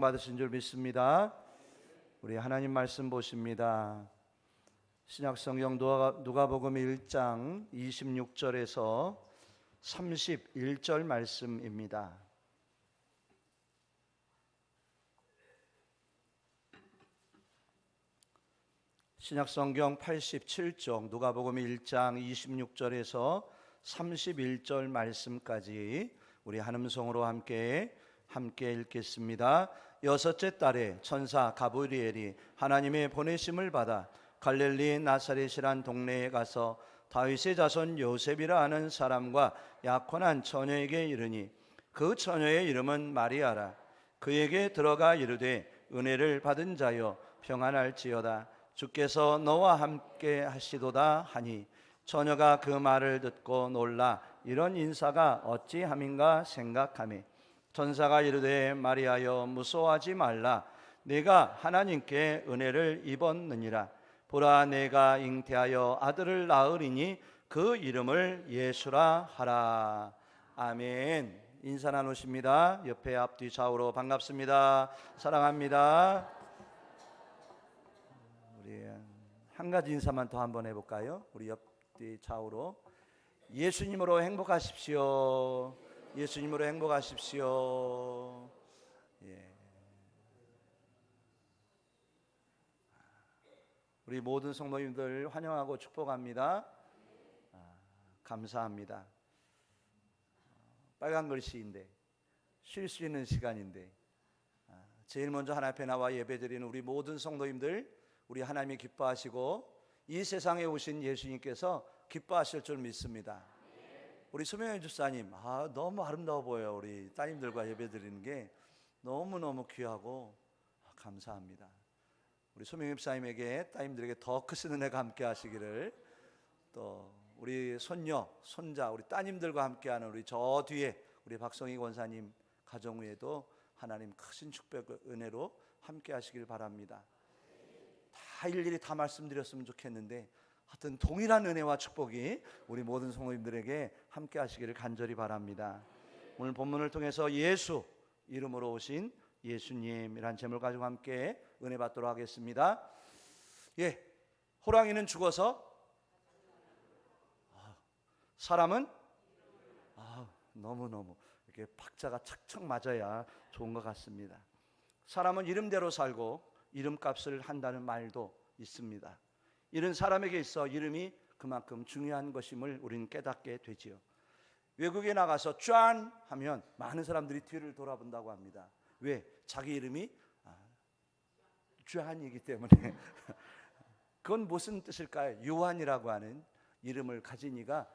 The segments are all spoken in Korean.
받으신 줄 믿습니다. 우리 하나님 말씀 보십니다. 신약성경 누가복음 1장 26절에서 31절 말씀입니다. 신약성경 87쪽 누가복음 1장 26절에서 31절 말씀까지 우리 한음성으로 함께 읽겠습니다. 여섯째 달에 천사 가브리엘이 하나님의 보내심을 받아 갈릴리 나사렛이란 동네에 가서 다윗의 자손 요셉이라 하는 사람과 약혼한 처녀에게 이르니 그 처녀의 이름은 마리아라. 그에게 들어가 이르되 은혜를 받은 자여 평안할지어다. 주께서 너와 함께 하시도다 하니 처녀가 그 말을 듣고 놀라 이런 인사가 어찌함인가 생각하며 천사가 이르되 마리아여 무서워하지 말라. 내가 하나님께 은혜를 입었느니라. 보라 내가 잉태하여 아들을 낳으리니 그 이름을 예수라 하라. 아멘. 인사 나누십니다. 옆에 앞뒤 좌우로 반갑습니다. 사랑합니다. 우리 한 가지 인사만 더 한번 해볼까요? 우리 옆뒤 좌우로 예수님으로 행복하십시오. 예수님으로 행복하십시오. 예. 우리 모든 성도님들 환영하고 축복합니다. 감사합니다. 빨간 글씨인데 쉴 수 있는 시간인데 제일 먼저 하나님 앞에 나와 예배드리는 우리 모든 성도님들, 우리 하나님이 기뻐하시고 이 세상에 오신 예수님께서 기뻐하실 줄 믿습니다. 우리 소명의 집사님, 너무 아름다워 보여요. 우리 따님들과 예배드리는 게 너무너무 귀하고 감사합니다. 우리 소명의 집사님에게, 따님들에게 더 크신 은혜가 함께 하시기를, 또 우리 손녀, 손자, 우리 따님들과 함께하는 우리 저 뒤에 우리 박성희 권사님 가정 위에도 하나님 크신 축복 은혜로 함께 하시길 바랍니다. 다 일일이 다 말씀드렸으면 좋겠는데 하여튼 동일한 은혜와 축복이 우리 모든 성도님들에게 함께 하시기를 간절히 바랍니다. 오늘 본문을 통해서 예수 이름으로 오신 예수님이란 제목을 가지고 함께 은혜 받도록 하겠습니다. 호랑이는 죽어서 사람은 너무너무 이렇게 박자가 착착 맞아야 좋은 것 같습니다. 사람은 이름대로 살고 이름값을 한다는 말도 있습니다. 이런 사람에게 있어 이름이 그만큼 중요한 것임을 우리는 깨닫게 되지요. 외국에 나가서 짠 하면 많은 사람들이 뒤를 돌아본다고 합니다. 왜? 자기 이름이 짠이기 때문에. 그건 무슨 뜻일까요? 요한이라고 하는 이름을 가진 이가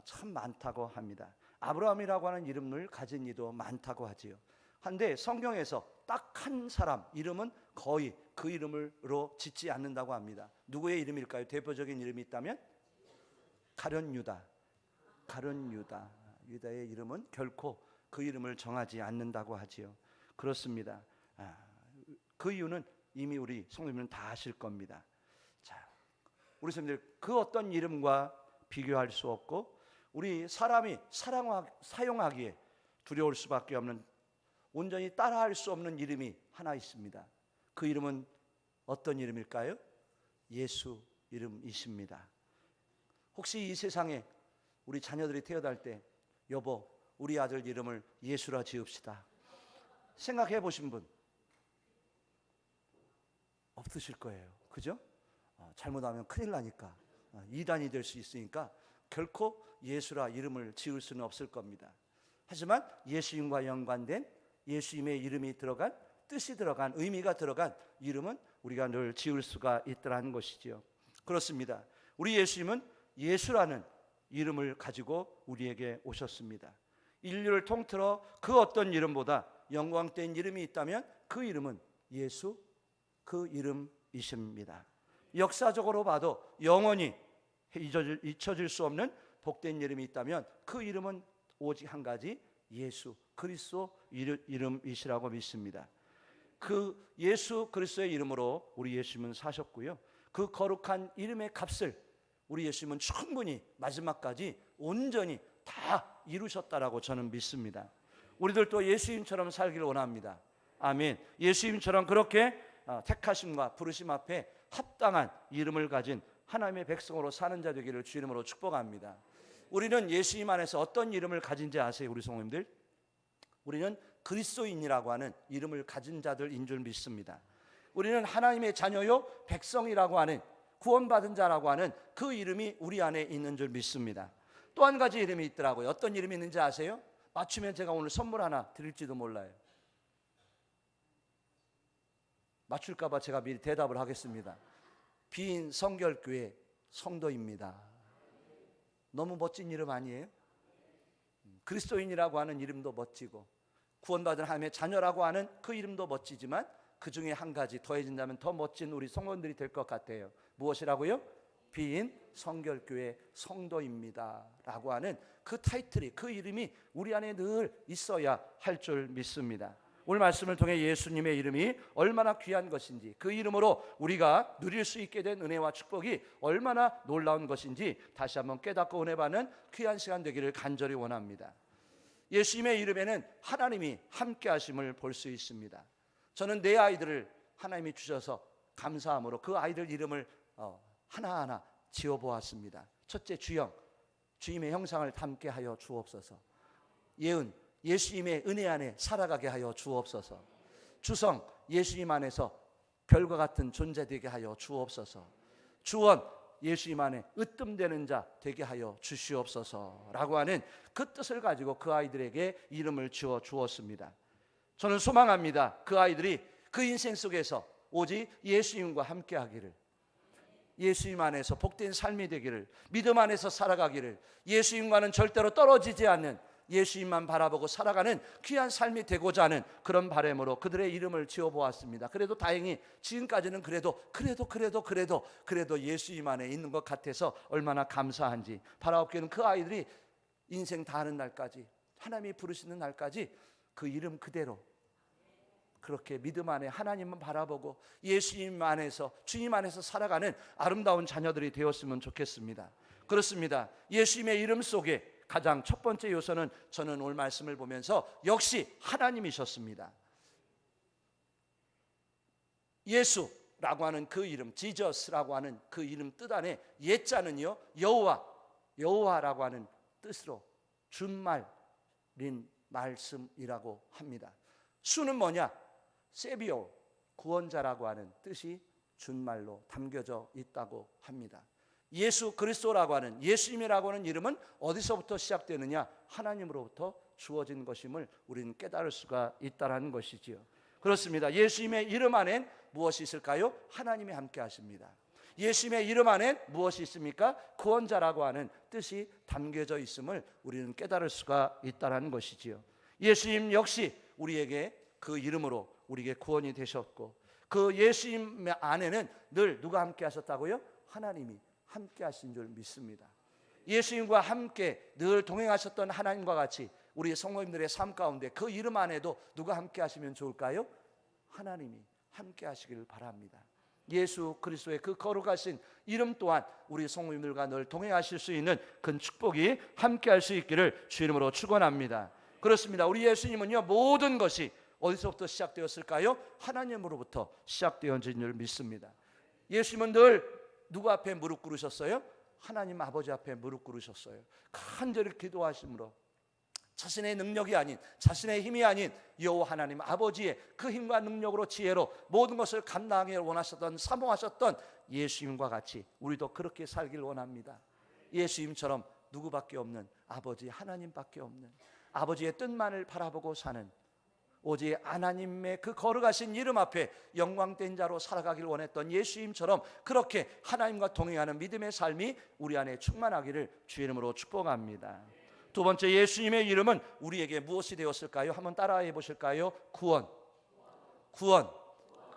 참 많다고 합니다. 아브라함이라고 하는 이름을 가진 이도 많다고 하지요. 한데 성경에서 딱 한 사람 이름은 거의 그 이름으로 짓지 않는다고 합니다. 누구의 이름일까요? 대표적인 이름이 있다면 가룟 유다. 유다의 이름은 결코 그 이름을 정하지 않는다고 하지요. 그렇습니다. 그 이유는 이미 우리 성도님은 다 아실 겁니다. 자, 우리 성도님들 그 어떤 이름과 비교할 수 없고 우리 사람이 사용하기에 두려울 수밖에 없는, 온전히 따라할 수 없는 이름이 하나 있습니다. 그 이름은 어떤 이름일까요? 예수 이름이십니다. 혹시 이 세상에 우리 자녀들이 태어날 때 여보 우리 아들 이름을 예수라 지읍시다 생각해 보신 분 없으실 거예요. 그죠? 잘못하면 큰일 나니까, 이단이 될 수 있으니까 결코 예수라 이름을 지을 수는 없을 겁니다. 하지만 예수님과 연관된 예수님의 이름이 들어간, 뜻이 들어간, 의미가 들어간 이름은 우리가 늘 지을 수가 있더라는 것이지요. 그렇습니다. 우리 예수님은 예수라는 이름을 가지고 우리에게 오셨습니다. 인류를 통틀어 그 어떤 이름보다 영광된 이름이 있다면 그 이름은 예수, 그 이름이십니다. 역사적으로 봐도 영원히 잊혀질 수 없는 복된 이름이 있다면 그 이름은 오직 한 가지, 예수 그리스도 이름이시라고 믿습니다. 그 예수 그리스도의 이름으로 우리 예수님은 사셨고요. 그 거룩한 이름의 값을 우리 예수님은 충분히 마지막까지 온전히 다 이루셨다라고 저는 믿습니다. 우리들도 예수님처럼 살기를 원합니다. 아멘. 예수님처럼 그렇게 택하심과 부르심 앞에 합당한 이름을 가진 하나님의 백성으로 사는 자 되기를 주 이름으로 축복합니다. 우리는 예수님 안에서 어떤 이름을 가진지 아세요, 우리 성도님들? 우리는 그리스도인이라고 하는 이름을 가진 자들인 줄 믿습니다. 우리는 하나님의 자녀요 백성이라고 하는, 구원받은 자라고 하는 그 이름이 우리 안에 있는 줄 믿습니다. 또 한 가지 이름이 있더라고요. 어떤 이름이 있는지 아세요? 맞추면 제가 오늘 선물 하나 드릴지도 몰라요. 맞출까 봐 제가 미리 대답을 하겠습니다. 비인 성결교회 성도입니다. 너무 멋진 이름 아니에요? 그리스도인이라고 하는 이름도 멋지고, 구원받은 하나님의 자녀라고 하는 그 이름도 멋지지만, 그 중에 한 가지 더해진다면 더 멋진 우리 성도들이 될 것 같아요. 무엇이라고요? 비인 성결교회 성도입니다 라고 하는 그 타이틀이, 그 이름이 우리 안에 늘 있어야 할 줄 믿습니다. 오늘 말씀을 통해 예수님의 이름이 얼마나 귀한 것인지, 그 이름으로 우리가 누릴 수 있게 된 은혜와 축복이 얼마나 놀라운 것인지 다시 한번 깨닫고 은혜받는 귀한 시간 되기를 간절히 원합니다. 예수님의 이름에는 하나님이 함께 하심을 볼 수 있습니다. 저는 내 아이들을 하나님이 주셔서 감사함으로 그 아이들 이름을 하나하나 지어보았습니다. 첫째, 주영, 주님의 형상을 닮게 하여 주옵소서. 예은, 예수님의 은혜 안에 살아가게 하여 주옵소서. 주성, 예수님 안에서 별과 같은 존재 되게 하여 주옵소서. 주원, 예수님 안에 으뜸되는 자 되게 하여 주시옵소서 라고 하는 그 뜻을 가지고 그 아이들에게 이름을 지어 주었습니다. 저는 소망합니다. 그 아이들이 그 인생 속에서 오직 예수님과 함께 하기를, 예수님 안에서 복된 삶이 되기를, 믿음 안에서 살아가기를, 예수님과는 절대로 떨어지지 않는, 예수님만 바라보고 살아가는 귀한 삶이 되고자 하는 그런 바람으로 그들의 이름을 지어보았습니다. 그래도 다행히 지금까지는 그래도 예수님 안에 있는 것 같아서 얼마나 감사한지, 바라옵기는 그 아이들이 인생 다하는 날까지, 하나님이 부르시는 날까지 그 이름 그대로 그렇게 믿음 안에 하나님만 바라보고 예수님 안에서, 주님 안에서 살아가는 아름다운 자녀들이 되었으면 좋겠습니다. 그렇습니다. 예수님의 이름 속에 가장 첫 번째 요소는, 저는 오늘 말씀을 보면서 역시 하나님이셨습니다. 예수라고 하는 그 이름, 지저스라고 하는 그 이름 뜻 안에 예자는요 여호와라고 하는 뜻으로 준말인 말씀이라고 합니다. 수는 뭐냐? 세비오, 구원자라고 하는 뜻이 준말로 담겨져 있다고 합니다. 예수 그리스도라고 하는, 예수님이라고 하는 이름은 어디서부터 시작되느냐? 하나님으로부터 주어진 것임을 우리는 깨달을 수가 있다는 것이지요. 그렇습니다. 예수님의 이름 안엔 무엇이 있을까요? 하나님이 함께 하십니다. 예수님의 이름 안엔 무엇이 있습니까? 구원자라고 하는 뜻이 담겨져 있음을 우리는 깨달을 수가 있다는 것이지요. 예수님 역시 우리에게 그 이름으로 우리에게 구원이 되셨고, 그 예수님 안에는 늘 누가 함께 하셨다고요? 하나님이 함께 하신 줄 믿습니다. 예수님과 함께 늘 동행하셨던 하나님과 같이 우리 성도님들의 삶 가운데 그 이름 안에도 누가 함께 하시면 좋을까요? 하나님이 함께 하시기를 바랍니다. 예수 그리스도의 그 거룩하신 이름 또한 우리 성도님들과 늘 동행하실 수 있는 큰 축복이 함께 할 수 있기를 주 이름으로 축원합니다. 그렇습니다. 우리 예수님은요, 모든 것이 어디서부터 시작되었을까요? 하나님으로부터 시작되었는 줄 믿습니다. 예수님은 늘 누구 앞에 무릎 꿇으셨어요? 하나님 아버지 앞에 무릎 꿇으셨어요. 간절히 기도하심으로 자신의 능력이 아닌, 자신의 힘이 아닌 여호와 하나님 아버지의 그 힘과 능력으로, 지혜로 모든 것을 감당하기를 원하셨던, 사모하셨던 예수님과 같이 우리도 그렇게 살길 원합니다. 예수님처럼 누구밖에 없는, 아버지 하나님밖에 없는, 아버지의 뜻만을 바라보고 사는, 오직 하나님의 그 거룩하신 이름 앞에 영광된 자로 살아가길 원했던 예수님처럼 그렇게 하나님과 동행하는 믿음의 삶이 우리 안에 충만하기를 주 이름으로 축복합니다. 두 번째, 예수님의 이름은 우리에게 무엇이 되었을까요? 한번 따라해 보실까요? 구원.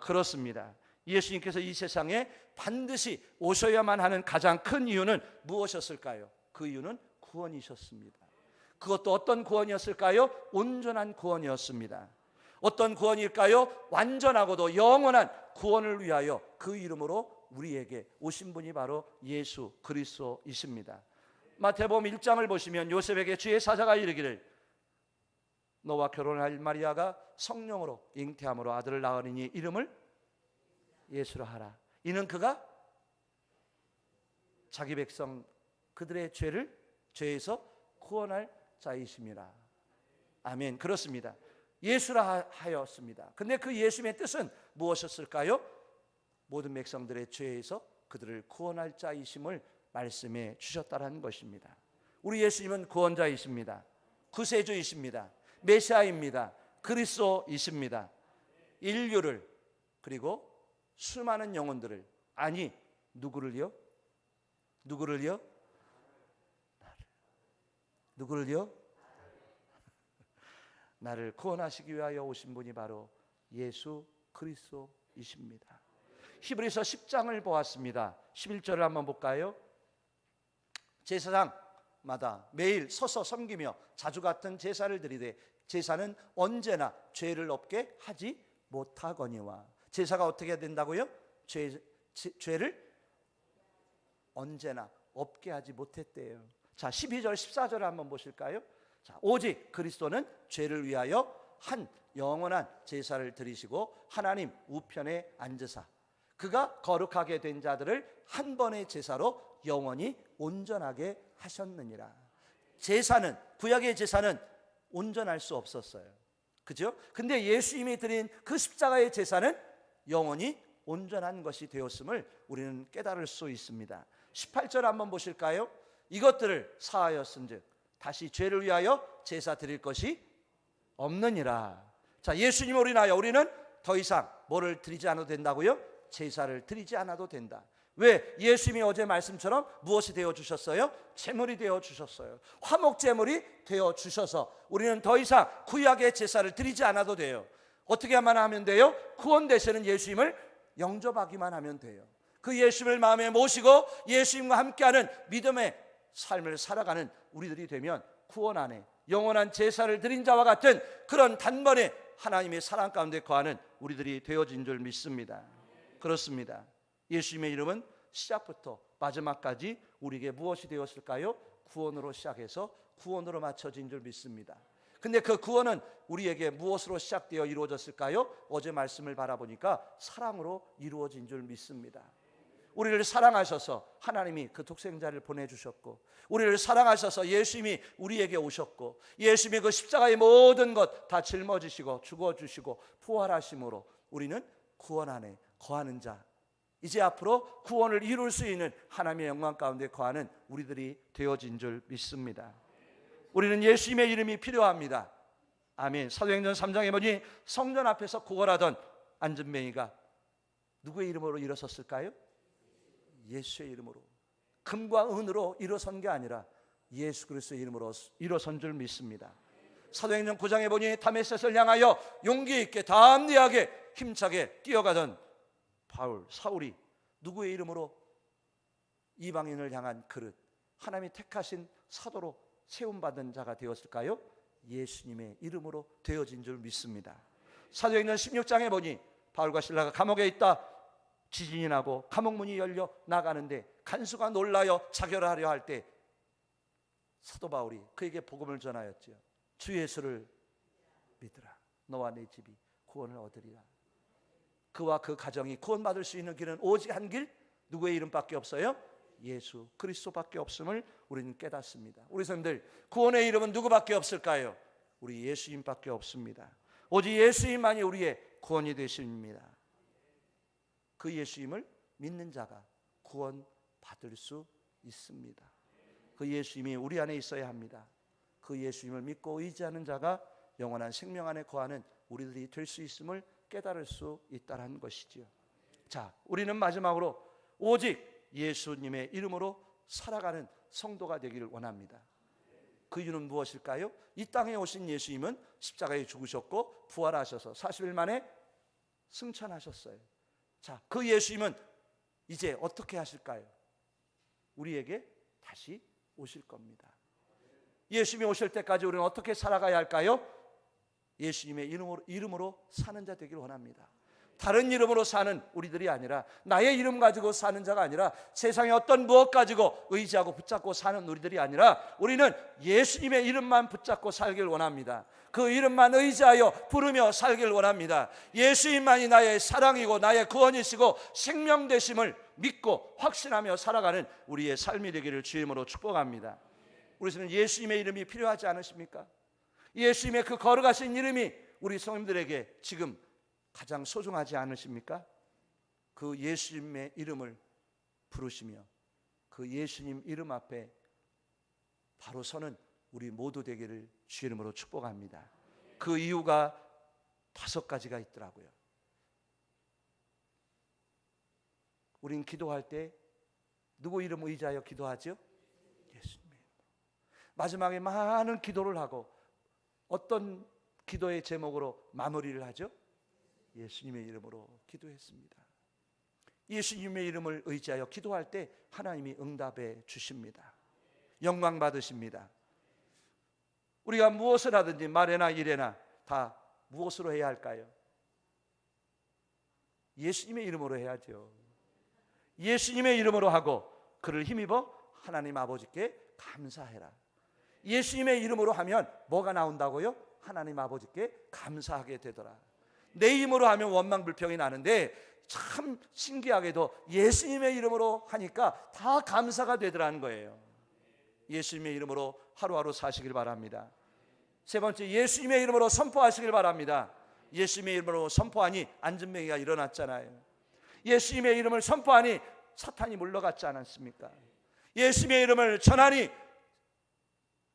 그렇습니다. 예수님께서 이 세상에 반드시 오셔야만 하는 가장 큰 이유는 무엇이었을까요? 그 이유는 구원이셨습니다. 그것도 어떤 구원이었을까요? 온전한 구원이었습니다. 어떤 구원일까요? 완전하고도 영원한 구원을 위하여 그 이름으로 우리에게 오신 분이 바로 예수 그리스도이십니다. 마태복음 1장을 보시면 요셉에게 주의 사자가 이르기를, 너와 결혼할 마리아가 성령으로 잉태함으로 아들을 낳으리니 이름을 예수라 하라. 이는 그가 자기 백성 그들의 죄에서 구원할 자이심이라. 아멘. 그렇습니다. 예수라 하였습니다. 근데 그 예수님의 뜻은 무엇이었을까요? 모든 백성들의 죄에서 그들을 구원할 자이심을 말씀해 주셨다는 것입니다. 우리 예수님은 구원자이십니다. 구세주이십니다. 메시아입니다. 그리스도이십니다. 인류를, 그리고 수많은 영혼들을, 아니 누구를요? 나를 구원하시기 위하여 오신 분이 바로 예수 그리스도이십니다. 히브리서 10장을 보았습니다. 11절을 한번 볼까요? 제사장마다 매일 서서 섬기며 자주 같은 제사를 드리되 제사는 언제나 죄를 없게 하지 못하거니와. 제사가 어떻게 해야 된다고요? 죄를 언제나 없게 하지 못했대요. 자, 12절 14절을 한번 보실까요? 자, 오직 그리스도는 죄를 위하여 한 영원한 제사를 드리시고 하나님 우편에 앉으사 그가 거룩하게 된 자들을 한 번의 제사로 영원히 온전하게 하셨느니라. 제사는, 구약의 제사는 온전할 수 없었어요. 그죠? 근데 예수님이 드린 그 십자가의 제사는 영원히 온전한 것이 되었음을 우리는 깨달을 수 있습니다. 18절 한번 보실까요? 이것들을 사하였은즉 다시 죄를 위하여 제사 드릴 것이 없느니라. 자, 예수님을 인하여 우리는 더 이상 뭐를 드리지 않아도 된다고요? 제사를 드리지 않아도 된다. 왜? 예수님이 어제 말씀처럼 무엇이 되어 주셨어요? 제물이 되어 주셨어요. 화목 제물이 되어 주셔서 우리는 더 이상 구약의 제사를 드리지 않아도 돼요. 어떻게 하면 돼요? 구원 되시는 예수님을 영접하기만 하면 돼요. 그 예수님을 마음에 모시고 예수님과 함께하는 믿음의 삶을 살아가는 우리들이 되면 구원 안에 영원한 제사를 드린 자와 같은 그런 단번에 하나님의 사랑 가운데 거하는 우리들이 되어진 줄 믿습니다. 그렇습니다. 예수님의 이름은 시작부터 마지막까지 우리에게 무엇이 되었을까요? 구원으로 시작해서 구원으로 맞춰진 줄 믿습니다. 근데 그 구원은 우리에게 무엇으로 시작되어 이루어졌을까요? 어제 말씀을 바라보니까 사랑으로 이루어진 줄 믿습니다. 우리를 사랑하셔서 하나님이 그 독생자를 보내주셨고, 우리를 사랑하셔서 예수님이 우리에게 오셨고, 예수님이 그 십자가의 모든 것 다 짊어지시고 죽어주시고 부활하심으로 우리는 구원 안에 거하는 자, 이제 앞으로 구원을 이룰 수 있는 하나님의 영광 가운데 거하는 우리들이 되어진 줄 믿습니다. 우리는 예수님의 이름이 필요합니다. 아멘. 사도행전 3장에 보니 성전 앞에서 구걸하던 안전뱅이가 누구의 이름으로 일어섰을까요? 예수의 이름으로, 금과 은으로 일어선 게 아니라 예수 그리스도의 이름으로 일어선 줄 믿습니다. 사도행전 9장에 보니 다메섹을 향하여 용기 있게 담대하게 힘차게 뛰어가던 사울이 누구의 이름으로 이방인을 향한 그릇, 하나님이 택하신 사도로 세움받은 자가 되었을까요? 예수님의 이름으로 되어진 줄 믿습니다. 사도행전 16장에 보니 바울과 실라가 감옥에 있다 지진이 나고 감옥문이 열려 나가는데 간수가 놀라여 자결하려 할 때 사도 바울이 그에게 복음을 전하였지요. 주 예수를 믿으라. 너와 내 집이 구원을 얻으리라. 그와 그 가정이 구원받을 수 있는 길은 오직 한 길, 누구의 이름밖에 없어요? 예수 그리스도밖에 없음을 우리는 깨닫습니다. 우리 성도들, 구원의 이름은 누구밖에 없을까요? 우리 예수님밖에 없습니다. 오직 예수님만이 우리의 구원이 되십니다. 그 예수님을 믿는 자가 구원받을 수 있습니다. 그 예수님이 우리 안에 있어야 합니다. 그 예수님을 믿고 의지하는 자가 영원한 생명 안에 거하는 우리들이 될 수 있음을 깨달을 수 있다는 것이지요. 자, 우리는 마지막으로 오직 예수님의 이름으로 살아가는 성도가 되기를 원합니다. 그 이유는 무엇일까요? 이 땅에 오신 예수님은 십자가에 죽으셨고 부활하셔서 40일 만에 승천하셨어요. 자, 그 예수님은 이제 어떻게 하실까요? 우리에게 다시 오실 겁니다. 예수님이 오실 때까지 우리는 어떻게 살아가야 할까요? 예수님의 이름으로 사는 자 되기를 원합니다. 다른 이름으로 사는 우리들이 아니라, 나의 이름 가지고 사는 자가 아니라, 세상의 어떤 무엇 가지고 의지하고 붙잡고 사는 우리들이 아니라, 우리는 예수님의 이름만 붙잡고 살길 원합니다. 그 이름만 의지하여 부르며 살길 원합니다. 예수님만이 나의 사랑이고 나의 구원이시고 생명 되심을 믿고 확신하며 살아가는 우리의 삶이 되기를 주임으로 축복합니다. 우리는 예수님의 이름이 필요하지 않으십니까? 예수님의 그 걸어가신 이름이 우리 성도님들에게 지금 가장 소중하지 않으십니까? 그 예수님의 이름을 부르시며 그 예수님 이름 앞에 바로 서는 우리 모두 되기를 주의 이름으로 축복합니다. 그 이유가 5가지가 있더라고요. 우린 기도할 때 누구 이름 의지하여 기도하죠? 예수님의 이름으로. 마지막에 많은 기도를 하고 어떤 기도의 제목으로 마무리를 하죠? 예수님의 이름으로 기도했습니다. 예수님의 이름을 의지하여 기도할 때 하나님이 응답해 주십니다. 영광 받으십니다. 우리가 무엇을 하든지 말이나 일이나 다 무엇으로 해야 할까요? 예수님의 이름으로 해야죠. 예수님의 이름으로 하고 그를 힘입어 하나님 아버지께 감사해라. 예수님의 이름으로 하면 뭐가 나온다고요? 하나님 아버지께 감사하게 되더라. 내 힘으로 하면 원망불평이 나는데 참 신기하게도 예수님의 이름으로 하니까 다 감사가 되더라는 거예요. 예수님의 이름으로 하루하루 사시길 바랍니다. 세 번째, 예수님의 이름으로 선포하시길 바랍니다. 예수님의 이름으로 선포하니 안전병이가 일어났잖아요. 예수님의 이름을 선포하니 사탄이 물러갔지 않았습니까? 예수님의 이름을 전하니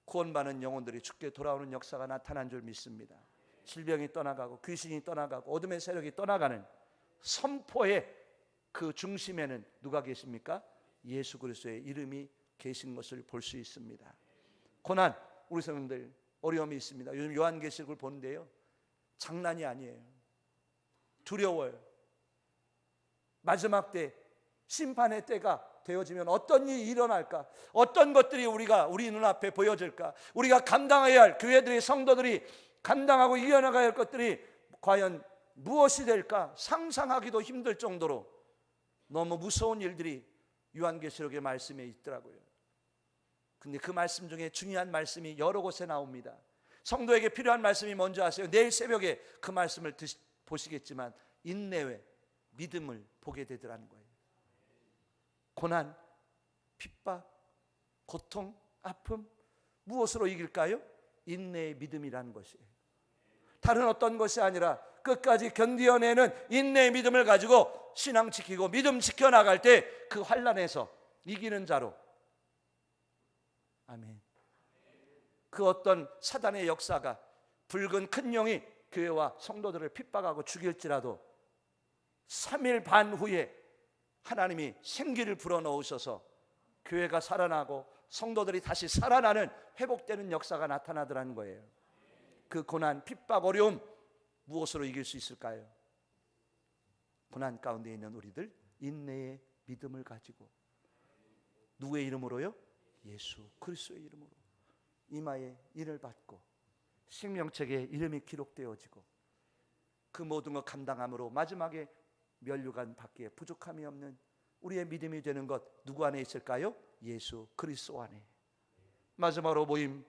구원받는 영혼들이 주께 돌아오는 역사가 나타난 줄 믿습니다. 질병이 떠나가고 귀신이 떠나가고 어둠의 세력이 떠나가는 선포의 그 중심에는 누가 계십니까? 예수 그리스도의 이름이 계신 것을 볼 수 있습니다. 고난, 우리 성도들 어려움이 있습니다. 요즘 요한계시록을 보는데요, 장난이 아니에요. 두려워요. 마지막 때 심판의 때가 되어지면 어떤 일이 일어날까? 어떤 것들이 우리 눈앞에 보여질까? 우리가 감당해야 할, 교회들이, 성도들이 감당하고 이겨나가야 할 것들이 과연 무엇이 될까? 상상하기도 힘들 정도로 너무 무서운 일들이 요한계시록의 말씀에 있더라고요. 근데 그 말씀 중에 중요한 말씀이 여러 곳에 나옵니다. 성도에게 필요한 말씀이 뭔지 아세요? 내일 새벽에 그 말씀을 보시겠지만 인내와 믿음을 보게 되더라는 거예요. 고난, 핍박, 고통, 아픔, 무엇으로 이길까요? 인내의 믿음이라는 것이에요. 다른 어떤 것이 아니라 끝까지 견디어내는 인내의 믿음을 가지고 신앙 지키고 믿음 지켜나갈 때 그 환난에서 이기는 자로, 아멘. 그 어떤 사단의 역사가 붉은 큰 영이 교회와 성도들을 핍박하고 죽일지라도 3일 반 후에 하나님이 생기를 불어넣으셔서 교회가 살아나고 성도들이 다시 살아나는, 회복되는 역사가 나타나더라는 거예요. 그 고난, 핍박, 어려움 무엇으로 이길 수 있을까요? 고난 가운데 있는 우리들 인내의 믿음을 가지고, 누구의 이름으로요? 예수 그리스도의 이름으로 이마에 인을 받고 생명책에 이름이 기록되어지고 그 모든 것 감당함으로 마지막에 면류관 받기에 부족함이 없는 우리의 믿음이 되는 것 누구 안에 있을까요? 예수 그리스도 안에. 마지막으로 모임,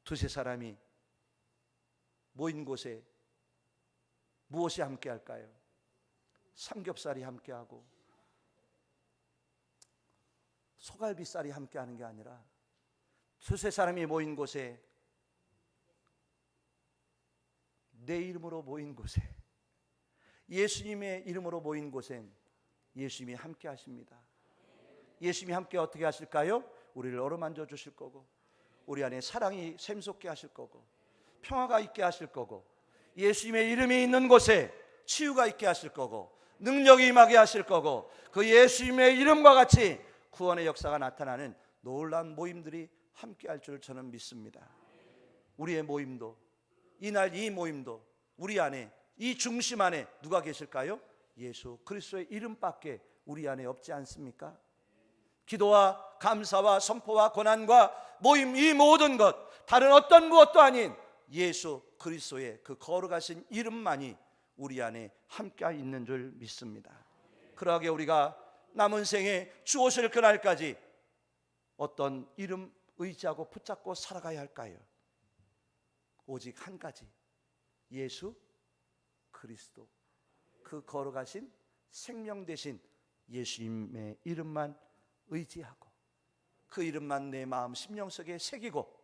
두세 사람이 모인 곳에 무엇이 함께 할까요? 삼겹살이 함께하고 소갈비살이 함께하는 게 아니라 두세 사람이 모인 곳에, 내 이름으로 모인 곳에, 예수님의 이름으로 모인 곳엔 예수님이 함께 하십니다. 예수님이 함께 어떻게 하실까요? 우리를 어루만져 주실 거고, 우리 안에 사랑이 샘솟게 하실 거고, 평화가 있게 하실 거고, 예수님의 이름이 있는 곳에 치유가 있게 하실 거고, 능력이 임하게 하실 거고, 그 예수님의 이름과 같이 구원의 역사가 나타나는 놀라운 모임들이 함께 할 줄 저는 믿습니다. 우리의 모임도, 이날 이 모임도 우리 안에, 이 중심 안에 누가 계실까요? 예수 그리스도의 이름밖에 우리 안에 없지 않습니까? 기도와 감사와 선포와 고난과 모임, 이 모든 것, 다른 어떤 무엇도 아닌 예수 그리스도의 그 거룩하신 이름만이 우리 안에 함께 있는 줄 믿습니다. 그러하게 우리가 남은 생에 주 오실 그날까지 어떤 이름 의지하고 붙잡고 살아가야 할까요? 오직 한 가지, 예수 그리스도, 그 걸어가신 생명 되신 예수님의 이름만 의지하고 그 이름만 내 마음 심령 속에 새기고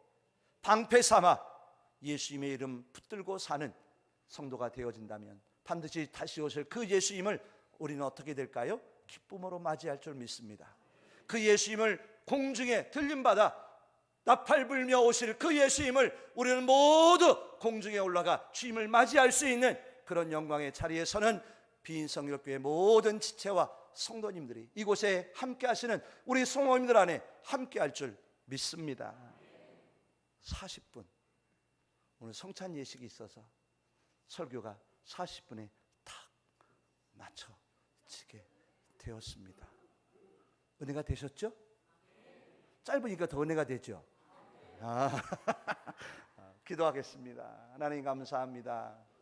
방패 삼아 예수님의 이름 붙들고 사는 성도가 되어진다면 반드시 다시 오실 그 예수님을 우리는 어떻게 될까요? 기쁨으로 맞이할 줄 믿습니다. 그 예수님을 공중에 들림받아 나팔 불며 오실 그 예수님을 우리는 모두 공중에 올라가 주님을 맞이할 수 있는 그런 영광의 자리에 서는 비인성결교회 모든 지체와 성도님들이 이곳에 함께 하시는 우리 성도님들 안에 함께 할 줄 믿습니다. 40분, 오늘 성찬 예식이 있어서 설교가 40분에 탁 맞춰지게 되었습니다. 은혜가 되셨죠? 짧으니까 더 은혜가 되죠? 기도하겠습니다. 하나님 감사합니다.